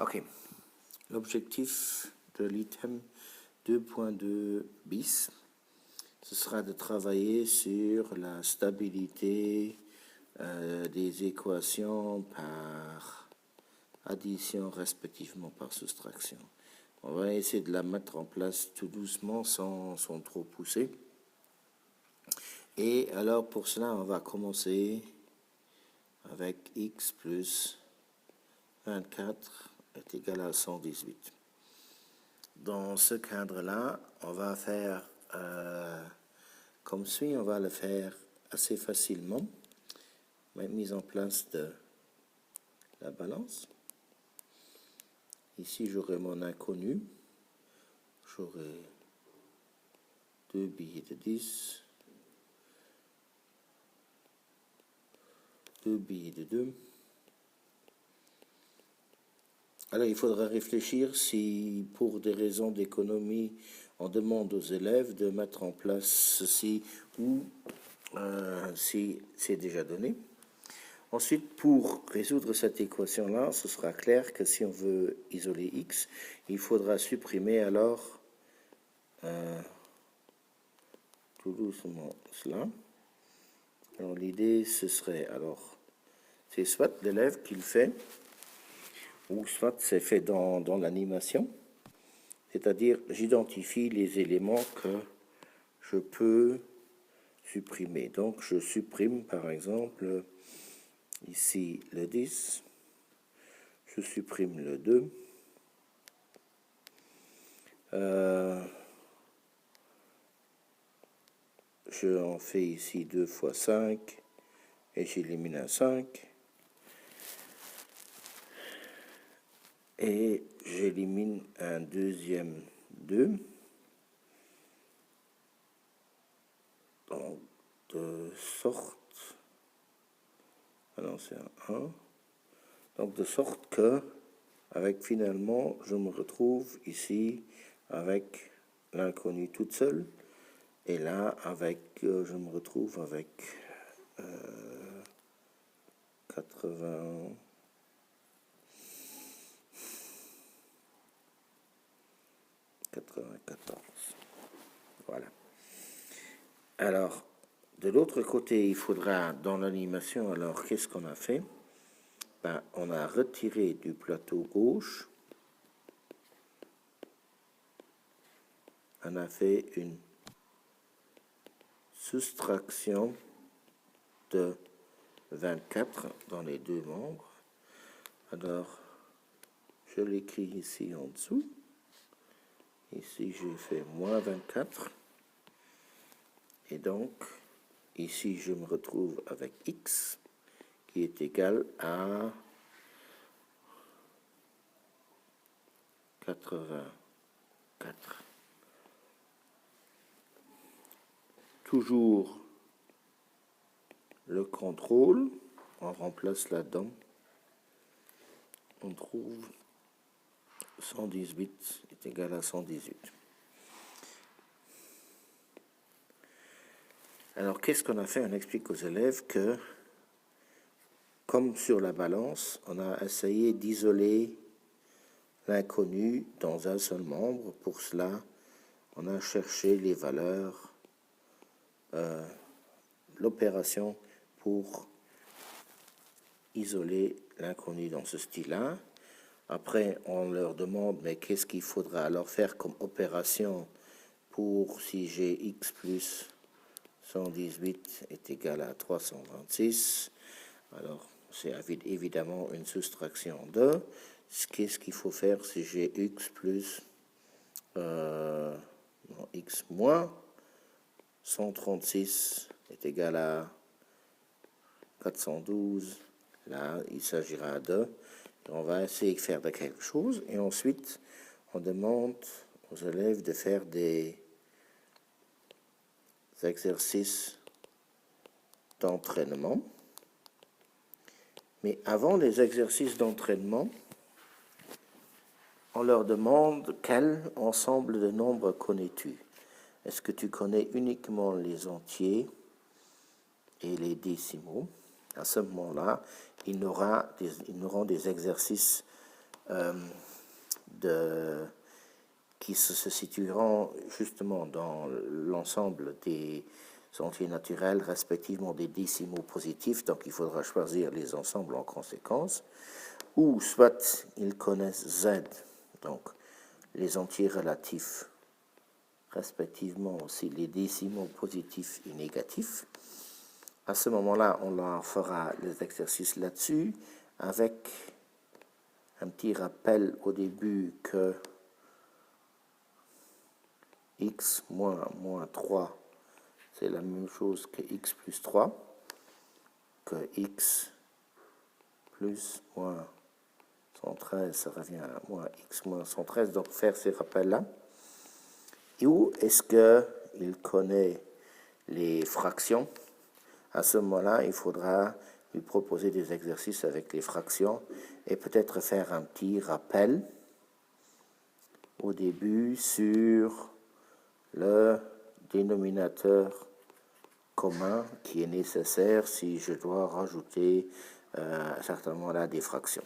Ok. L'objectif de l'item 2.2 bis, ce sera de travailler sur la stabilité des équations par addition respectivement par soustraction. On va essayer de la mettre en place tout doucement sans trop pousser. Et alors pour cela, on va commencer avec x plus 24 est égal à 118. Dans ce cadre-là, on va faire comme suit, on va le faire assez facilement. Mise en place de la balance. Ici, j'aurai mon inconnu. J'aurai 2 billets de 10, 2 billets de 2. Alors, il faudra réfléchir si, pour des raisons d'économie, on demande aux élèves de mettre en place ceci ou si c'est déjà donné. Ensuite, pour résoudre cette équation-là, ce sera clair que si on veut isoler x, il faudra supprimer alors tout doucement cela. Alors, l'idée, ce serait alors, c'est soit l'élève qui le fait, ou soit c'est fait dans l'animation, c'est-à-dire j'identifie les éléments que je peux supprimer. Donc je supprime par exemple ici le 10, je supprime le 2, je en fais ici 2 fois 5 et j'élimine un 5. Et j'élimine un deuxième 2. Donc, de sorte... Ah non, c'est un 1. Donc, de sorte que, avec finalement, je me retrouve ici avec l'inconnu toute seule. Et là, avec, je me retrouve avec 80... 94. Voilà. Alors, de l'autre côté, il faudra, dans l'animation, alors, qu'est-ce qu'on a fait? Ben, on a retiré du plateau gauche, on a fait une soustraction de 24 dans les deux membres. Alors, je l'écris ici en dessous. Ici, j'ai fait moins 24. Et donc, ici, je me retrouve avec x qui est égal à 84. Toujours le contrôle, on remplace là-dedans. On trouve 118 est égal à 118. Alors, qu'est-ce qu'on a fait? On explique aux élèves que, comme sur la balance, on a essayé d'isoler l'inconnu dans un seul membre. Pour cela, on a cherché les valeurs, l'opération pour isoler l'inconnu dans ce style-là. Après, on leur demande, mais qu'est-ce qu'il faudra alors faire comme opération pour si j'ai x plus 118 est égal à 326. Alors, c'est évidemment une soustraction de. Qu'est-ce qu'il faut faire si j'ai x plus x moins 136 est égal à 412. Là, il s'agira de. On va essayer de faire de quelque chose. Et ensuite, on demande aux élèves de faire des exercices d'entraînement. Mais avant les exercices d'entraînement, on leur demande quel ensemble de nombres connais-tu? Est-ce que tu connais uniquement les entiers et les décimaux? À ce moment-là, ils n'auront des exercices qui se situeront justement dans l'ensemble des entiers naturels, respectivement des décimaux positifs, donc il faudra choisir les ensembles en conséquence, ou soit ils connaissent Z, donc les entiers relatifs, respectivement aussi les décimaux positifs et négatifs. À ce moment-là, on leur fera les exercices là-dessus, avec un petit rappel au début que x moins 3, c'est la même chose que x plus 3, que x plus moins 113, ça revient à moins x moins 113, donc faire ces rappels-là. Et où est-ce qu'il connaît les fractions? À ce moment-là, il faudra lui proposer des exercices avec les fractions et peut-être faire un petit rappel au début sur le dénominateur commun qui est nécessaire si je dois rajouter certainement là des fractions.